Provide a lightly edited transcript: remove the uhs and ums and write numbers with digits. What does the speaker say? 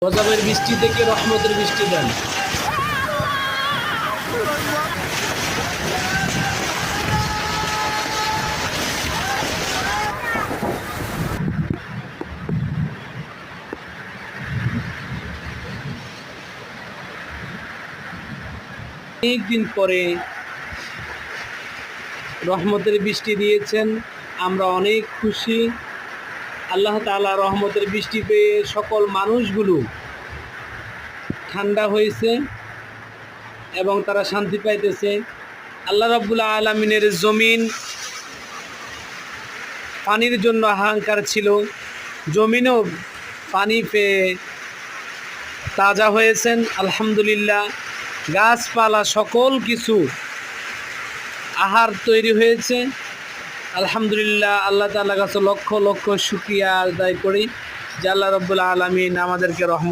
গজবের বৃষ্টি থেকে রহমতের বৃষ্টি দেন। অনেকদিন পরে রহমতের বৃষ্টি দিয়েছেন, আমরা অনেক খুশি। আল্লাহ তাআলা রহমতের বৃষ্টি পেয়ে সকল মানুষগুলো ঠান্ডা হয়েছে এবং তারা শান্তি পাইতেছে। আল্লাহ রাব্বুল আলামিনের জমিন পানির জন্য হাহাকার ছিল, জমিনও পানি পেয়ে তাজা হয়েছেন আলহামদুলিল্লাহ। গাছপালা সকল কিছু আহার তৈরি হয়েছে আলহামদুলিল্লাহ। আল্লাহ তাআলার কাছে লক্ষ লক্ষ শুকরিয়া আদায় করি যে আল্লাহ রাব্বুল আলামিন আমাদেরকে রহমত